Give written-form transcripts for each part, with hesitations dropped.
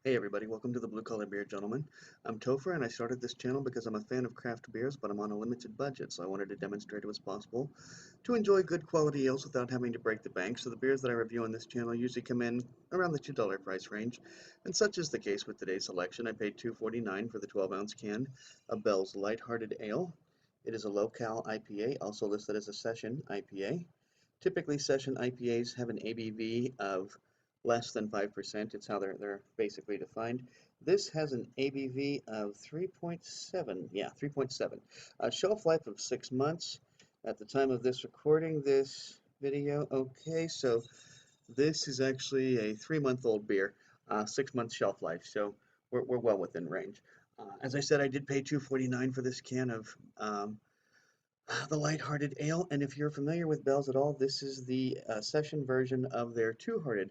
Hey everybody, welcome to the Blue Collar Beer Gentleman. I'm Topher and I started this channel because I'm a fan of craft beers, but I'm on a limited budget, so I wanted to demonstrate it was possible to enjoy good quality ales without having to break the bank. So the beers that I review on this channel usually come in around the $2 price range, and such is the case with today's selection. I paid $2.49 for the 12-ounce can of Bell's Lighthearted Ale. It is a low-cal IPA, also listed as a session IPA. Typically, session IPAs have an ABV of less than 5%. It's how they're basically defined. This has an ABV of 3.7. Yeah, 3.7. A shelf life of 6 months. At the time of this recording, this video, okay, so this is actually a 3-month-old beer, 6 month shelf life, so we're well within range. As I said, I did pay $2.49 for this can of the Lighthearted Ale, and if you're familiar with Bell's at all, this is the session version of their Two-Hearted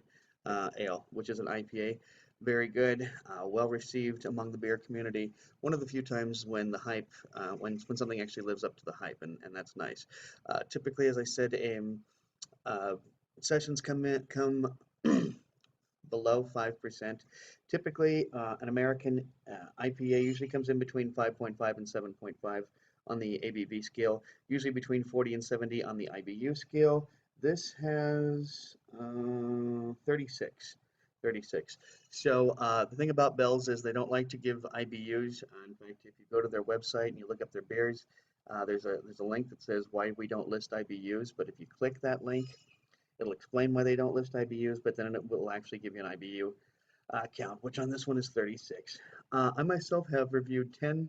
Ale, which is an IPA. Very good, well received among the beer community. One of the few times when the hype, when something actually lives up to the hype, and that's nice. Typically, as I said, uh, sessions come below 5%. Typically, an American IPA usually comes in between 5.5 and 7.5 on the ABV scale, usually between 40 and 70 on the IBU scale. This has 36. 36. So the thing about Bell's is they don't like to give IBUs. In fact, if you go to their website and you look up their beers, there's a link that says why we don't list IBUs. But if you click that link, it'll explain why they don't list IBUs, but then it will actually give you an IBU count, which on this one is 36. I myself have reviewed 10,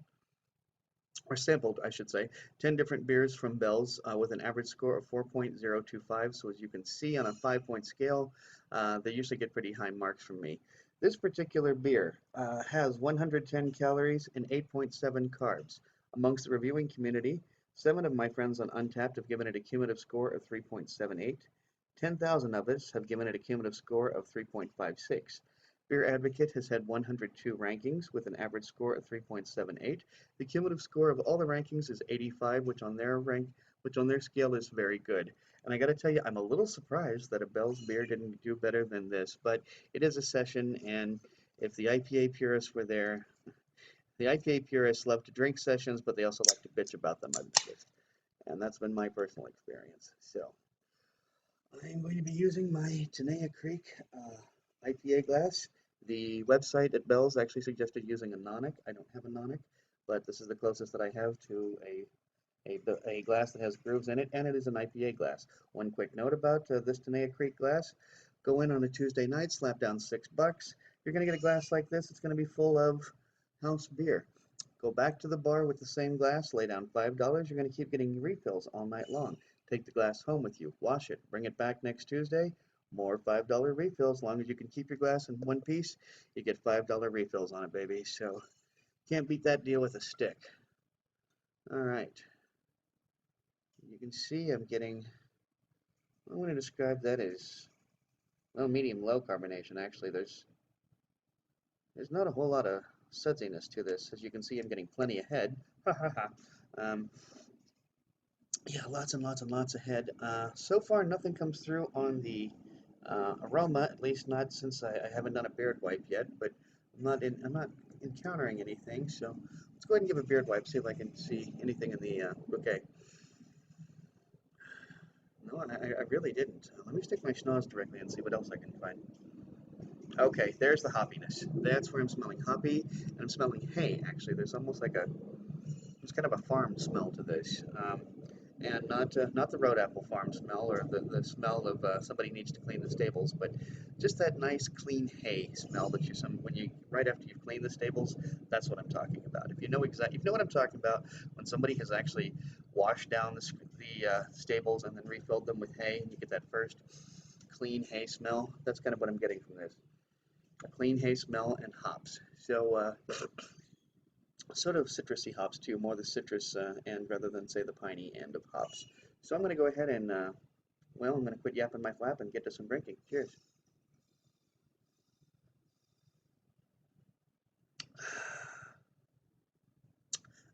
or sampled, I should say, 10 different beers from Bell's with an average score of 4.025. So as you can see on a 5-point scale, they usually get pretty high marks from me. This particular beer has 110 calories and 8.7 carbs. Amongst the reviewing community, 7 of my friends on Untappd have given it a cumulative score of 3.78. 10,000 of us have given it a cumulative score of 3.56. Beer Advocate has had 102 rankings with an average score of 3.78. The cumulative score of all the rankings is 85, which on their scale is very good. And I got to tell you, I'm a little surprised that a Bell's beer didn't do better than this, but it is a session, and if the IPA purists were there, the IPA purists love to drink sessions, but they also like to bitch about them, I've noticed. And that's been my personal experience. So I'm going to be using my Tenaya Creek IPA glass. The website at Bell's actually suggested using a Nonic. I don't have a Nonic, but this is the closest that I have to a glass that has grooves in it, and it is an IPA glass. One quick note about this Tenaya Creek glass. Go in on a Tuesday night, slap down $6. You're going to get a glass like this. It's going to be full of house beer. Go back to the bar with the same glass, lay down $5. You're going to keep getting refills all night long. Take the glass home with you, wash it, bring it back next Tuesday, more $5 refills. As long as you can keep your glass in one piece, you get $5 refills on it, baby. So can't beat that deal with a stick. All right. You can see I'm getting, I'm going to describe that as, well, medium low carbonation. Actually, there's not a whole lot of sudsiness to this. As you can see, I'm getting plenty of head. Ha ha ha. Yeah, lots and lots and lots of head. So far, nothing comes through on the aroma, at least not since I haven't done a beard wipe yet. But I'm not encountering anything. So let's go ahead and give a beard wipe, see if I can see anything in the bouquet. No, and I really didn't. Let me stick my schnoz directly and see what else I can find. Okay, there's the hoppiness. That's where I'm smelling hoppy, and I'm smelling hay. Actually, there's almost like there's kind of a farm smell to this. And not the road apple farm smell or the smell of somebody needs to clean the stables, but just that nice clean hay smell that when you right after you've cleaned the stables. That's what I'm talking about. If you know what I'm talking about, when somebody has actually washed down the stables and then refilled them with hay, and you get that first clean hay smell. That's kind of what I'm getting from this. A clean hay smell and hops. So sort of citrusy hops too, more the citrus end rather than say the piney end of hops. So I'm going to go ahead and, well, I'm going to quit yapping my flap and get to some drinking. Cheers.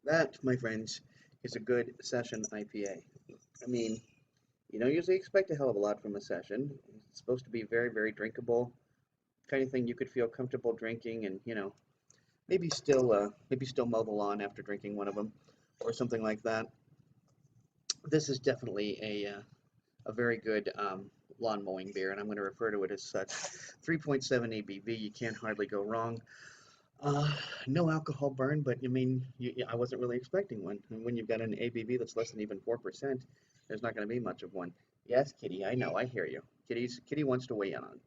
That, my friends, is a good session IPA. I mean, you don't usually expect a hell of a lot from a session. It's supposed to be very, very drinkable. kind of thing you could feel comfortable drinking, and maybe still mow the lawn after drinking one of them, or something like that. This is definitely a very good lawn mowing beer, and I'm going to refer to it as such. 3.7 ABV, you can't hardly go wrong. Uh, no alcohol burn, but I wasn't really expecting one. And when you've got an ABV that's less than even 4%, there's not going to be much of one. Yes, Kitty, I know, I hear you. Kitty wants to weigh in on.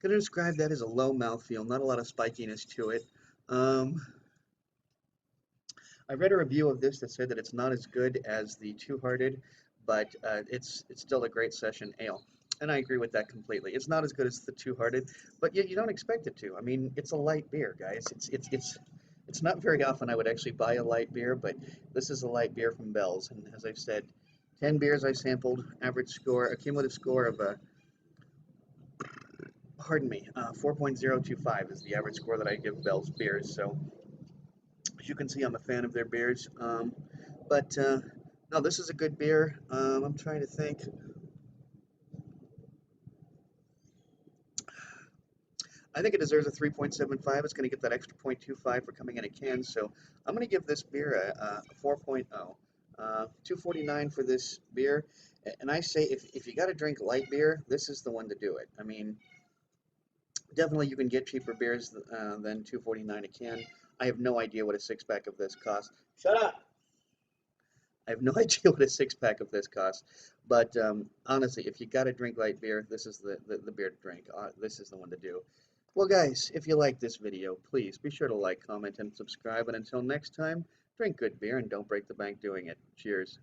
Going to describe that as a low mouthfeel, not a lot of spikiness to it. Um, I read a review of this that said that it's not as good as the Two Hearted, but it's still a great session ale. And I agree with that completely. It's not as good as the Two Hearted, but yet you don't expect it to. I mean, it's a light beer, guys. It's not very often I would actually buy a light beer, but this is a light beer from Bell's. And as I've said, 10 beers I sampled, average score, a cumulative score of 4.025 is the average score that I give Bell's beers. So as you can see, I'm a fan of their beers. But no, this is a good beer. I'm trying to think. I think it deserves a 3.75. It's going to get that extra 0.25 for coming in a can. So I'm going to give this beer a 4.0. 249 for this beer. And I say if you got to drink light beer, this is the one to do it. I mean, definitely you can get cheaper beers than 249 a can. I have no idea what a six-pack of this costs. Shut up! I have no idea what a six-pack of this costs, but honestly, if you got to drink light beer, this is the beer to drink. This is the one to do. Well, guys, if you like this video, please be sure to like, comment, and subscribe. And until next time, drink good beer and don't break the bank doing it. Cheers.